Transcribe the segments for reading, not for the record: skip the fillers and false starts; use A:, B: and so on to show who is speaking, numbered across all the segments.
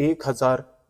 A: 1000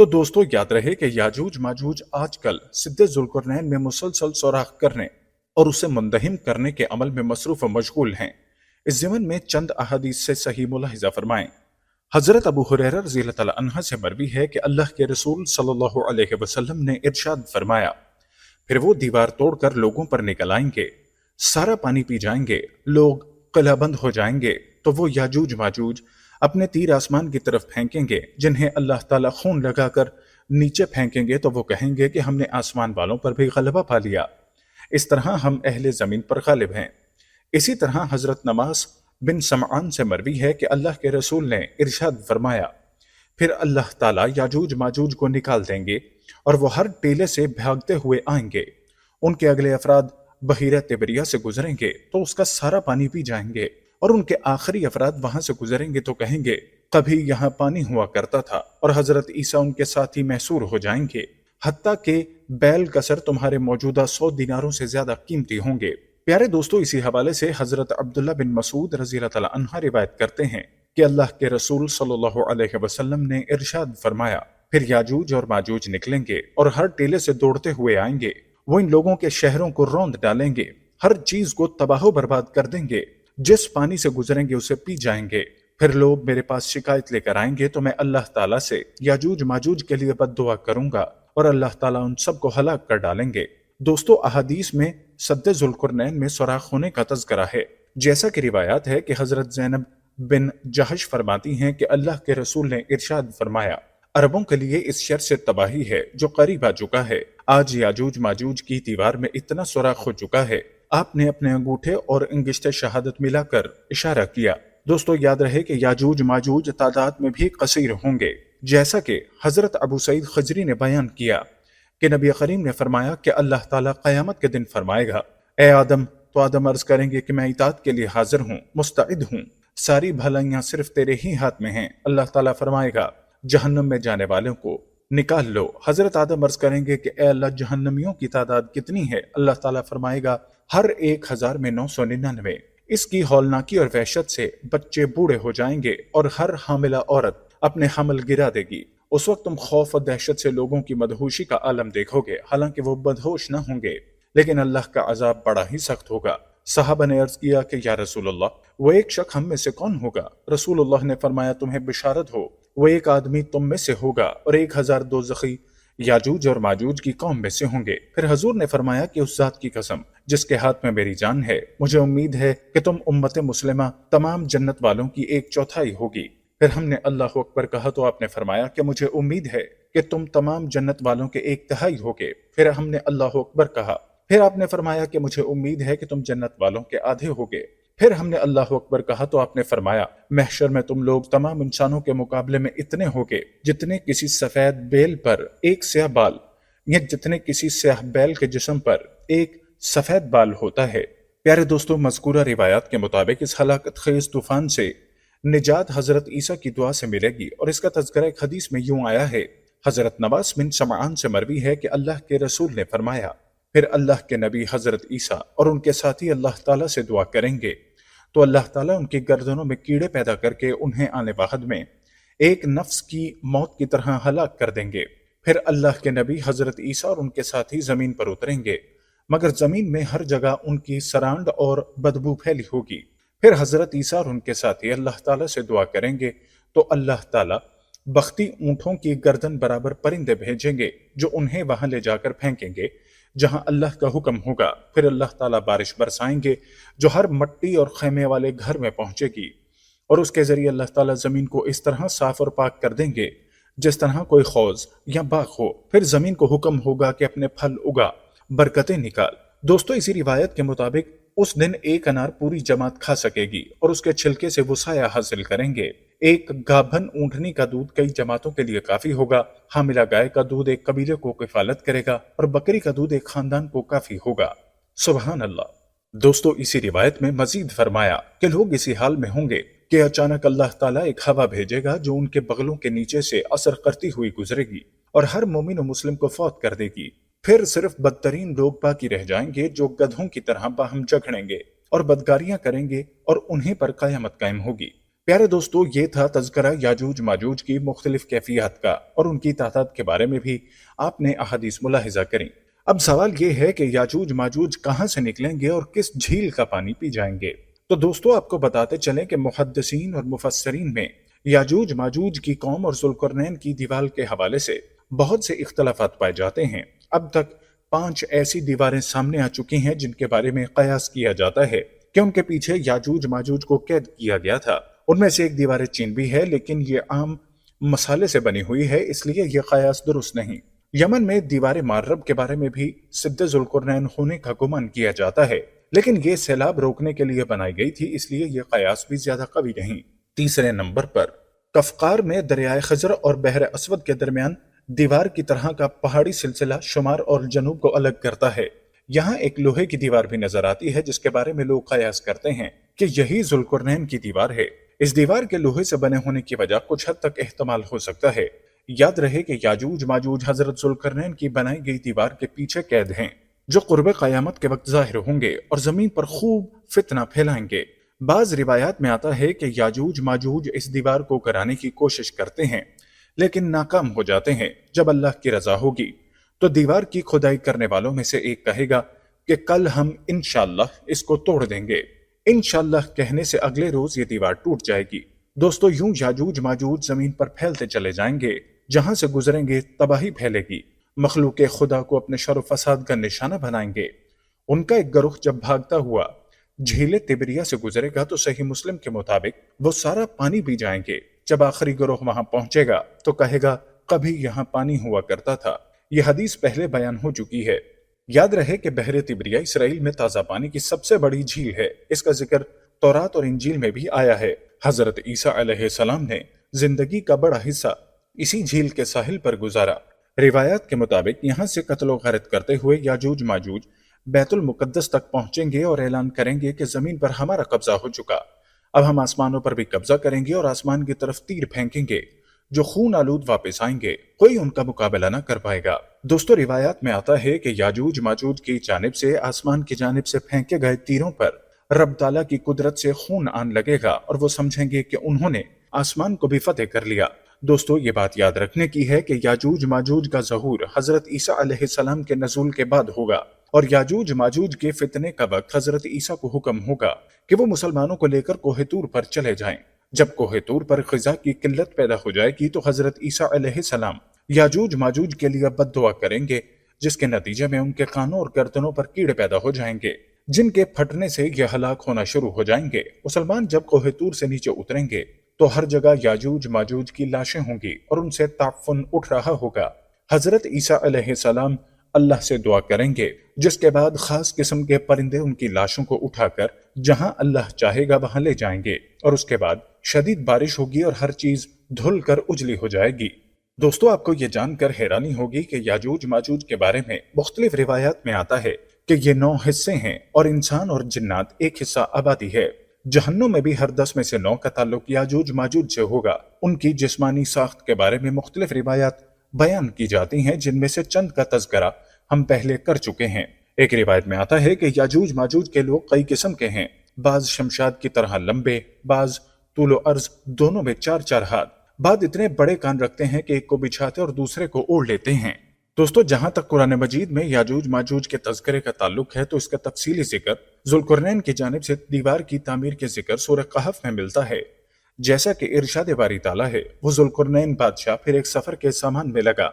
A: تو دوستو یاد رہے کہ یاجوج ماجوج آج کل سد ذوالقرنین میں مسلسل سوراخ کرنے اور اسے مندہم کرنے کے عمل میں مصروف و مشغول ہیں۔ اس ضمن میں چند احادیث سے صحیح ملاحظہ فرمائیں۔ حضرت ابو ہریرہ رضی اللہ تعالیٰ عنہ سے مروی ہے کہ اللہ کے رسول صلی اللہ علیہ وسلم نے ارشاد فرمایا، پھر وہ دیوار توڑ کر لوگوں پر نکل آئیں گے، سارا پانی پی جائیں گے، لوگ قلعہ بند ہو جائیں گے، تو وہ یاجوج ماجوج اپنے تیر آسمان کی طرف پھینکیں گے، جنہیں اللہ تعالیٰ خون لگا کر نیچے پھینکیں گے تو وہ کہیں گے کہ ہم نے آسمان والوں پر بھی غلبہ پا لیا، اس طرح ہم اہل زمین پر غالب ہیں۔ اسی طرح حضرت نواس بن سمعان سے مروی ہے کہ اللہ کے رسول نے ارشاد فرمایا، پھر اللہ تعالیٰ یاجوج ماجوج کو نکال دیں گے اور وہ ہر ٹیلے سے بھاگتے ہوئے آئیں گے، ان کے اگلے افراد بحیرہ تبریہ سے گزریں گے تو اس کا سارا پانی پی جائیں گے، اور ان کے آخری افراد وہاں سے گزریں گے تو کہیں گے کبھی یہاں پانی ہوا کرتا تھا، اور حضرت عیسیٰ ان کے ساتھی محصور ہو جائیں گے، حتیٰ کہ بیل کا سر تمہارے موجودہ 100 دیناروں سے زیادہ قیمتی ہوں گے۔ پیارے دوستو، اسی حوالے سے حضرت عبداللہ بن مسعود رضی اللہ تعالیٰ عنہ روایت کرتے ہیں کہ اللہ کے رسول صلی اللہ علیہ وسلم نے ارشاد فرمایا، پھر یاجوج اور ماجوج نکلیں گے اور ہر ٹیلے سے دوڑتے ہوئے آئیں گے، وہ ان لوگوں کے شہروں کو روند ڈالیں گے، ہر چیز کو تباہ و برباد کر دیں گے، جس پانی سے گزریں گے اسے پی جائیں گے، پھر لوگ میرے پاس شکایت لے کر آئیں گے تو میں اللہ تعالیٰ سے یاجوج ماجوج کے لیے بد دعا کروں گا اور اللہ تعالیٰ ان سب کو ہلاک کر ڈالیں گے۔ دوستو، احادیث میں سد ذوالقرنین میں سوراخ ہونے کا تذکرہ ہے، جیسا کہ روایات ہے کہ حضرت زینب بن جہش فرماتی ہیں کہ اللہ کے رسول نے ارشاد فرمایا، عربوں کے لیے اس شر سے تباہی ہے جو قریب آ چکا ہے، آج یاجوج ماجوج کی دیوار میں اتنا سوراخ ہو چکا ہے۔ آپ نے اپنے انگوٹھے اور انگشت شہادت ملا کر اشارہ کیا۔ دوستو یاد رہے کہ یاجوج ماجوج تعداد میں بھی قصیر ہوں گے، جیسا کہ حضرت ابو سعید خضری نے بیان کیا کہ نبی کریم نے فرمایا کہ اللہ تعالیٰ قیامت کے دن فرمائے گا، اے آدم، تو آدم عرض کریں گے کہ میں اطاعت کے لیے حاضر ہوں، مستعد ہوں، ساری بھلائیاں صرف تیرے ہی ہاتھ میں ہیں۔ اللہ تعالیٰ فرمائے گا، جہنم میں جانے والوں کو نکال لو۔ حضرت آدم عرض کریں گے کہ اے اللہ، جہنمیوں کی تعداد کتنی ہے؟ اللہ تعالیٰ فرمائے گا، ہر 1000 میں 999۔ اس کی ہولناکی اور وحشت سے بچے بوڑھے ہو جائیں گے اور ہر حاملہ عورت اپنے حمل گرا دے گی۔ اس وقت تم خوف اور دہشت سے لوگوں کی مدہوشی کا عالم دیکھو گے، حالانکہ وہ مدہوش نہ ہوں گے، لیکن اللہ کا عذاب بڑا ہی سخت ہوگا۔ صحابہ نے عرض کیا کہ یا رسول اللہ، وہ ایک شخص ہم میں سے کون ہوگا؟ رسول اللہ نے فرمایا، تمہیں بشارت ہو، وہ ایک آدمی تم میں سے ہوگا اور 1000 دوزخی یاجوج اور ماجوج کی قوم میں سے ہوں گے۔ پھر حضور نے فرمایا کہ اس ذات کی قسم جس کے ہاتھ میں میری جان ہے، مجھے امید ہے کہ تم امت مسلمہ تمام جنت والوں کی 1/4 ہوگی۔ پھر ہم نے اللہ اکبر کہا تو آپ نے فرمایا کہ مجھے امید ہے کہ تم تمام جنت والوں کے 1/3 ہوگے۔ پھر ہم نے اللہ اکبر کہا، پھر آپ نے فرمایا کہ مجھے امید ہے کہ تم جنت والوں کے آدھے ہوگے۔ پھر ہم نے اللہ اکبر کہا تو آپ نے فرمایا، محشر میں تم لوگ تمام انسانوں کے مقابلے میں اتنے ہوگے جتنے کسی سفید بیل پر ایک سیاہ بال، یا جتنے کسی سیاہ بیل کے جسم پر ایک سفید بال ہوتا ہے۔ پیارے دوستو، مذکورہ روایات کے مطابق اس ہلاکت خیز طوفان سے نجات حضرت عیسیٰ کی دعا سے ملے گی، اور اس کا تذکرہ ایک حدیث میں یوں آیا ہے۔ حضرت نواس بن سمعان سے مروی ہے کہ اللہ کے رسول نے فرمایا، پھر اللہ کے نبی حضرت عیسیٰ اور ان کے ساتھی اللہ تعالیٰ سے دعا کریں گے تو اللہ تعالیٰ ان کی گردنوں میں کیڑے پیدا کر کے انہیں آنے واحد میں ایک نفس کی موت کی طرح ہلاک کر دیں گے۔ پھر اللہ کے نبی حضرت عیسیٰ اور ان کے ساتھی زمین پر اتریں گے، مگر زمین میں ہر جگہ ان کی سرانڈ اور بدبو پھیلی ہوگی۔ پھر حضرت عیسیٰ اور ان کے ساتھی اللہ تعالیٰ سے دعا کریں گے تو اللہ تعالیٰ بختی اونٹوں کی گردن برابر پرندے بھیجیں گے جو انہیں وہاں لے جا کر پھینکیں گے جہاں اللہ کا حکم ہوگا۔ پھر اللہ تعالیٰ بارش برسائیں گے جو ہر مٹی اور خیمے والے گھر میں پہنچے گی، اور اس کے ذریعے اللہ تعالیٰ زمین کو اس طرح صاف اور پاک کر دیں گے جس طرح کوئی حوض یا باغ ہو۔ پھر زمین کو حکم ہوگا کہ اپنے پھل اگا، برکتیں نکال۔ دوستو، اسی روایت کے مطابق اس دن ایک انار پوری جماعت کھا سکے گی اور اس کے چھلکے سے وہ سایہ حاصل کریں گے۔ ایک گابھن اونٹنی کا دودھ کئی جماعتوں کے لیے کافی ہوگا، حاملہ گائے کا دودھ ایک قبیلے کو کفالت کرے گا، اور بکری کا دودھ ایک خاندان کو کافی ہوگا۔ سبحان اللہ۔ دوستو، اسی روایت میں مزید فرمایا کہ لوگ اسی حال میں ہوں گے کہ اچانک اللہ تعالیٰ ایک ہوا بھیجے گا جو ان کے بغلوں کے نیچے سے اثر کرتی ہوئی گزرے گی اور ہر مومن و مسلم کو فوت کر دے گی۔ پھر صرف بدترین لوگ باقی رہ جائیں گے جو گدھوں کی طرح باہم جھگڑیں گے اور بدکاریاں کریں گے، اور انہیں پر قیامت قائم ہوگی۔ پیارے دوستو، یہ تھا تذکرہ یاجوج ماجوج کی مختلف کیفیات کا اور ان کی تعداد کے بارے میں بھی آپ نے احادیث ملاحظہ کریں۔ اب سوال یہ ہے کہ یاجوج ماجوج کہاں سے نکلیں گے اور کس جھیل کا پانی پی جائیں گے؟ تو دوستو، آپ کو بتاتے چلیں کہ محدثین اور مفسرین میں یاجوج ماجوج کی قوم اور ذوالقرنین کی دیوار کے حوالے سے بہت سے اختلافات پائے جاتے ہیں۔ اب تک 5 ایسی دیواریں سامنے آ چکی ہیں جن کے بارے میں قیاس کیا جاتا ہے کہ ان کے پیچھے یاجوج ماجوج کو قید کیا گیا تھا۔ ان میں سے ایک دیوار چین بھی ہے، لیکن یہ عام مسالے سے بنی ہوئی ہے، اس لیے یہ قیاس درست نہیں۔ یمن میں دیوار مارب کے بارے میں بھی سد ذوالقرنین ہونے کا گمان کیا جاتا ہے، لیکن یہ سیلاب روکنے کے لیے بنائی گئی تھی، اس لیے یہ قیاس بھی زیادہ قوی نہیں۔ تیسرے نمبر پر کفقار میں دریائے خزر اور بحر اسود کے درمیان دیوار کی طرح کا پہاڑی سلسلہ شمال اور جنوب کو الگ کرتا ہے۔ یہاں ایک لوہے کی دیوار بھی نظر آتی ہے جس کے بارے میں لوگ قیاس کرتے ہیں کہ یہی ذوالقرنین کی دیوار ہے۔ اس دیوار کے لوہے سے بنے ہونے کی وجہ کچھ حد تک احتمال ہو سکتا ہے۔ یاد رہے کہ یاجوج ماجوج حضرت ذوالقرنین کی بنائی گئی دیوار کے پیچھے قید ہیں، جو قرب قیامت کے وقت ظاہر ہوں گے اور زمین پر خوب فتنہ پھیلائیں گے۔ بعض روایات میں آتا ہے کہ یاجوج ماجوج اس دیوار کو گرانے کی کوشش کرتے ہیں لیکن ناکام ہو جاتے ہیں۔ جب اللہ کی رضا ہوگی تو دیوار کی کھدائی کرنے والوں میں سے ایک کہے گا کہ کل ہم انشاءاللہ اس کو توڑ دیں گے۔ انشاءاللہ کہنے سے اگلے روز یہ دیوار ٹوٹ جائے گی۔ دوستو، یوں یاجوج ماجوج زمین پر پھیلتے چلے جائیں گے، جہاں سے گزریں گے تباہی پھیلے گی، مخلوق خدا کو اپنے شر و فساد کا نشانہ بنائیں گے۔ ان کا ایک گروہ جب بھاگتا ہوا جھیل تبریہ سے گزرے گا تو صحیح مسلم کے مطابق وہ سارا پانی پی جائیں گے۔ جب آخری گروہ وہاں پہنچے گا تو کہے گا کبھی یہاں پانی ہوا کرتا تھا۔ یہ حدیث پہلے بیان ہو چکی ہے۔ یاد رہے کہ بحر تبریہ اسرائیل میں تازہ پانی کی سب سے بڑی جھیل ہے۔ اس کا ذکر تورات اور انجیل میں بھی آیا ہے۔ حضرت عیسیٰ علیہ السلام نے زندگی کا بڑا حصہ اسی جھیل کے ساحل پر گزارا۔ روایات کے مطابق یہاں سے قتل و غارت کرتے ہوئے یاجوج ماجوج بیت المقدس تک پہنچیں گے اور اعلان کریں گے کہ زمین پر ہمارا قبضہ ہو چکا، اب ہم آسمانوں پر بھی قبضہ کریں گے اور آسمان کی طرف تیر پھینکیں گے جو خون آلود واپس آئیں گے، کوئی ان کا مقابلہ نہ کر پائے گا۔ دوستو، روایات میں آتا ہے کہ یاجوج ماجوج کی جانب سے آسمان کی جانب سے پھینکے گئے تیروں پر رب تعالیٰ کی قدرت سے خون آن لگے گا اور وہ سمجھیں گے کہ انہوں نے آسمان کو بھی فتح کر لیا۔ دوستو، یہ بات یاد رکھنے کی ہے کہ یاجوج ماجوج کا ظہور حضرت عیسیٰ علیہ السلام کے نزول کے بعد ہوگا اور یاجوج ماجوج کے فتنے کا وقت حضرت عیسیٰ کو حکم ہوگا کہ وہ مسلمانوں کو لے کر کوہ طور پر چلے جائیں۔ جب کوہ طور پر غذا کی قلت پیدا ہو جائے گی تو حضرت عیسیٰ علیہ السلام یاجوج ماجوج کے لیے بد دعا کریں گے، جس کے نتیجے میں ان کے کانوں اور گردنوں پر کیڑے پیدا ہو جائیں گے، جن کے پھٹنے سے یہ ہلاک ہونا شروع ہو جائیں گے۔ مسلمان جب کوہ طور سے نیچے اتریں گے تو ہر جگہ یاجوج ماجوج کی لاشیں ہوں گی اور ان سے تعفن اٹھ رہا ہوگا۔ حضرت عیسیٰ علیہ السلام اللہ سے دعا کریں گے، جس کے بعد خاص قسم کے پرندے ان کی لاشوں کو اٹھا کر جہاں اللہ چاہے گا وہاں لے جائیں گے، اور اس کے بعد شدید بارش ہوگی اور ہر چیز دھل کر اجلی ہو جائے گی۔ دوستو، آپ کو یہ جان کر حیرانی ہوگی کہ یاجوج ماجوج کے بارے میں مختلف روایات میں آتا ہے کہ یہ 9 حصے ہیں اور انسان اور جنات ایک حصہ آبادی ہے۔ جہنم میں بھی ہر 10 میں سے 9 کا تعلق یاجوج ماجوج سے ہوگا۔ ان کی جسمانی ساخت کے بارے میں مختلف روایات بیان کی جاتی ہیں، جن میں سے چند کا تذکرہ ہم پہلے کر چکے ہیں۔ ایک روایت میں آتا ہے کہ یاجوج ماجوج کے لوگ کئی قسم کے ہیں، بعض شمشاد کی طرح لمبے، بعض طول و عرض دونوں میں 4 ہاتھ، بعض اتنے بڑے کان رکھتے ہیں کہ ایک کو بچھاتے اور دوسرے کو اوڑھ لیتے ہیں۔ دوستو، جہاں تک قرآن مجید میں یاجوج ماجوج کے تذکرے کا تعلق ہے تو اس کا تفصیلی ذکر ذوالقرنین کی جانب سے دیوار کی تعمیر کے ذکر سورہ کہف میں ملتا ہے۔ جیسا کہ ارشاد باری تعالیٰ ہے، وہ ذوالقرنین بادشاہ پھر ایک سفر کے سامان میں لگا،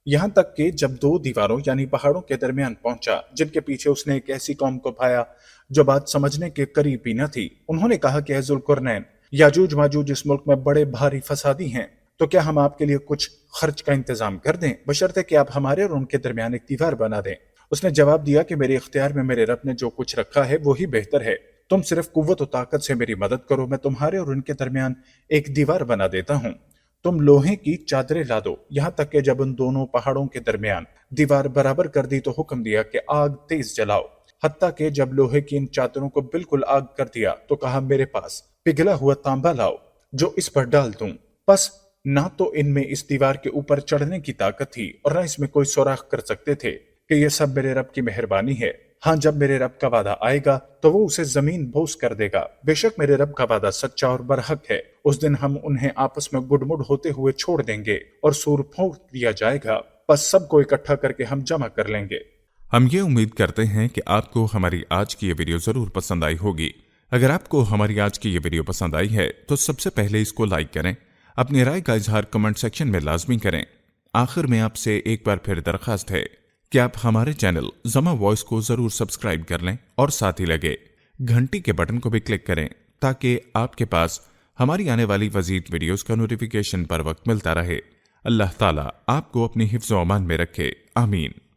A: یہاں تک کہ جب 2 دیواروں یعنی پہاڑوں کے درمیان پہنچا، جن کے پیچھے اس نے ایک ایسی قوم کو پایا جو بات سمجھنے کے قریب بھی نہ تھی۔ انہوں نے کہا کہ اے ذوالقرنین، یاجوج ماجوج اس ملک میں بڑے بھاری فسادی ہیں، تو کیا ہم آپ کے لیے کچھ خرچ کا انتظام کر دیں، بشرطے کہ آپ ہمارے اور ان کے درمیان ایک دیوار بنا دیں۔ اس نے جواب دیا کہ میرے اختیار میں میرے رب نے جو کچھ رکھا ہے وہی بہتر ہے، تم صرف قوت و طاقت سے میری مدد کرو، میں تمہارے اور ان کے درمیان ایک دیوار بنا دیتا ہوں۔ تم لوہے کی چادریں لا دو، یہاں تک کہ جب ان دونوں پہاڑوں کے درمیان دیوار برابر کر دی تو حکم دیا کہ آگ تیز جلاؤ، حتیٰ کہ جب لوہے کی ان چادروں کو بالکل آگ کر دیا تو کہا میرے پاس پگھلا ہوا تانبا لاؤ جو اس پر ڈال دوں۔ پس نہ تو ان میں اس دیوار کے اوپر چڑھنے کی طاقت تھی اور نہ اس میں کوئی سوراخ کر سکتے تھے کہ یہ سب میرے رب کی مہربانی ہے۔ ہاں جب میرے رب کا وعدہ آئے گا تو وہ اسے زمین بوس کر دے گا، بے شک میرے رب کا وعدہ سچا اور برحق ہے۔ اس دن ہم انہیں آپس میں گڈ مڈ ہوتے ہوئے چھوڑ دیں گے اور سور پھونک دیا جائے گا، بس سب کو اکٹھا کر کے ہم جمع کر لیں گے۔
B: ہم یہ امید کرتے ہیں کہ آپ کو ہماری آج کی یہ ویڈیو ضرور پسند آئی ہوگی۔ اگر آپ کو ہماری آج کی یہ ویڈیو پسند آئی ہے تو سب سے پہلے اس کو لائک کریں، اپنی رائے کا اظہار کمنٹ سیکشن میں لازمی کریں۔ آخر میں آپ سے ایک بار پھر درخواست ہے کہ آپ ہمارے چینل زما وائس کو ضرور سبسکرائب کر لیں اور ساتھ ہی لگے گھنٹی کے بٹن کو بھی کلک کریں تاکہ آپ کے پاس ہماری آنے والی مزید ویڈیوز کا نوٹیفیکیشن پر وقت ملتا رہے۔ اللہ تعالیٰ آپ کو اپنی حفظ و امان میں رکھے، آمین۔